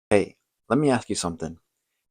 Hey, let me ask you something.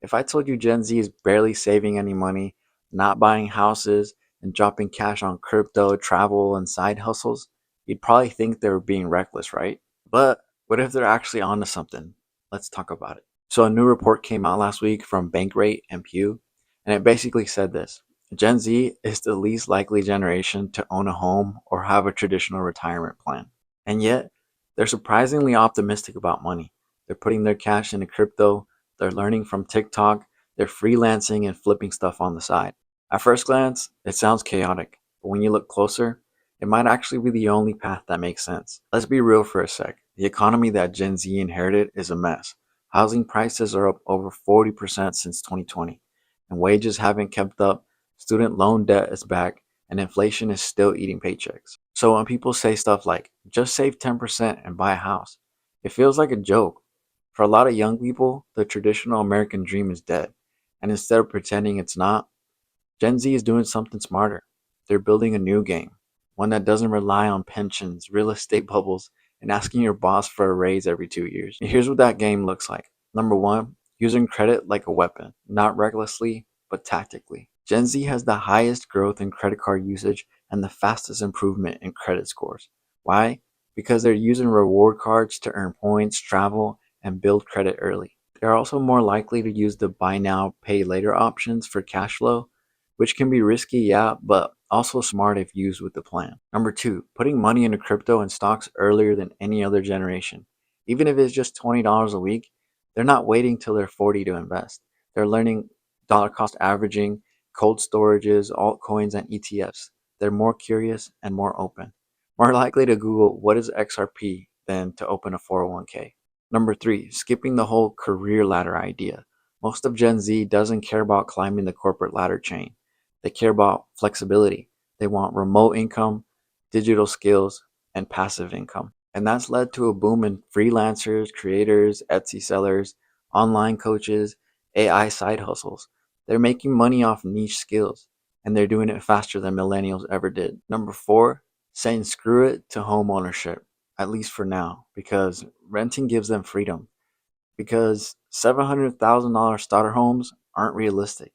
If I told you Gen Z is barely saving any money, not buying houses, and dropping cash on crypto, travel, and side hustles, you'd probably think they were being reckless, right? But what if they're actually onto something? Let's talk about it. So, a new report came out last week from Bankrate and Pew, and it basically said this: Gen Z is the least likely generation to own a home or have a traditional retirement plan. And yet, they're surprisingly optimistic about money. They're putting their cash into crypto, they're learning from TikTok, they're freelancing and flipping stuff on the side. At first glance, it sounds chaotic, but when you look closer, it might actually be the only path that makes sense. Let's be real for a sec. The economy that Gen Z inherited is a mess. Housing prices are up over 40% since 2020, and wages haven't kept up, student loan debt is back, and inflation is still eating paychecks. So when people say stuff like, just save 10% and buy a house, it feels like a joke. For a lot of young people, the traditional American dream is dead. And instead of pretending it's not, Gen Z is doing something smarter. They're building a new game, one that doesn't rely on pensions, real estate bubbles, and asking your boss for a raise every 2 years. And here's what that game looks like. Number one, using credit like a weapon, not recklessly, but tactically. Gen Z has the highest growth in credit card usage and the fastest improvement in credit scores. Why? Because they're using reward cards to earn points, travel, and build credit early. They're also more likely to use the buy now, pay later options for cash flow, which can be risky, yeah, but also smart if used with the plan. Number two, putting money into crypto and stocks earlier than any other generation. Even if it's just $20 a week, they're not waiting till they're 40 to invest. They're learning dollar cost averaging, cold storages, altcoins, and ETFs. They're more curious and more open. More likely to Google what is XRP than to open a 401k. Number three, skipping the whole career ladder idea. Most of Gen Z doesn't care about climbing the corporate ladder chain. They care about flexibility. They want remote income, digital skills, and passive income. And that's led to a boom in freelancers, creators, Etsy sellers, online coaches, AI side hustles. They're making money off niche skills, and they're doing it faster than millennials ever did. Number four, saying screw it to home ownership, at least for now, because renting gives them freedom. Because $700,000 starter homes aren't realistic,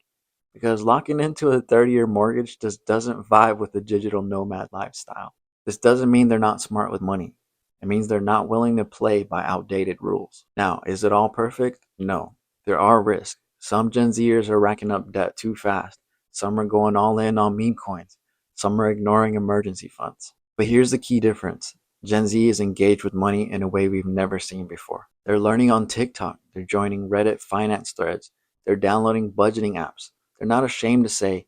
because locking into a 30-year mortgage just doesn't vibe with the digital nomad lifestyle. This doesn't mean they're not smart with money. It means they're not willing to play by outdated rules. Now, is it all perfect? No. There are risks. Some Gen Zers are racking up debt too fast. Some are going all in on meme coins. Some are ignoring emergency funds. But here's the key difference. Gen Z is engaged with money in a way we've never seen before. They're learning on TikTok. They're joining Reddit finance threads. They're downloading budgeting apps. They're not ashamed to say,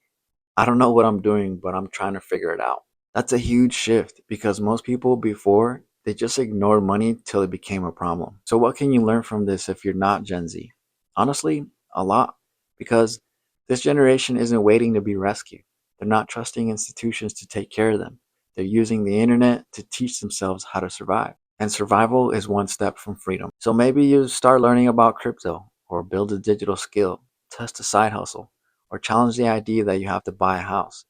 I don't know what I'm doing, but I'm trying to figure it out. That's a huge shift because most people before, they just ignored money till it became a problem. So, what can you learn from this if you're not Gen Z? Honestly, a lot. Because this generation isn't waiting to be rescued. They're not trusting institutions to take care of them. They're using the internet to teach themselves how to survive. And survival is one step from freedom. So maybe you start learning about crypto or build a digital skill, test a side hustle, or challenge the idea that you have to buy a house.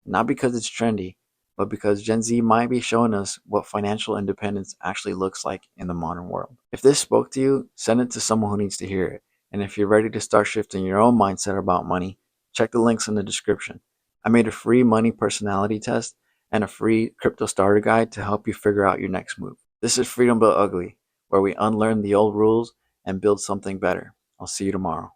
Not because it's trendy, but because Gen Z might be showing us what financial independence actually looks like in the modern world. If this spoke to you, send it to someone who needs to hear it. And if you're ready to start shifting your own mindset about money, check the links in the description. I made a free money personality test and a free crypto starter guide to help you figure out your next move. This is Freedom Built Ugly, where we unlearn the old rules and build something better. I'll see you tomorrow.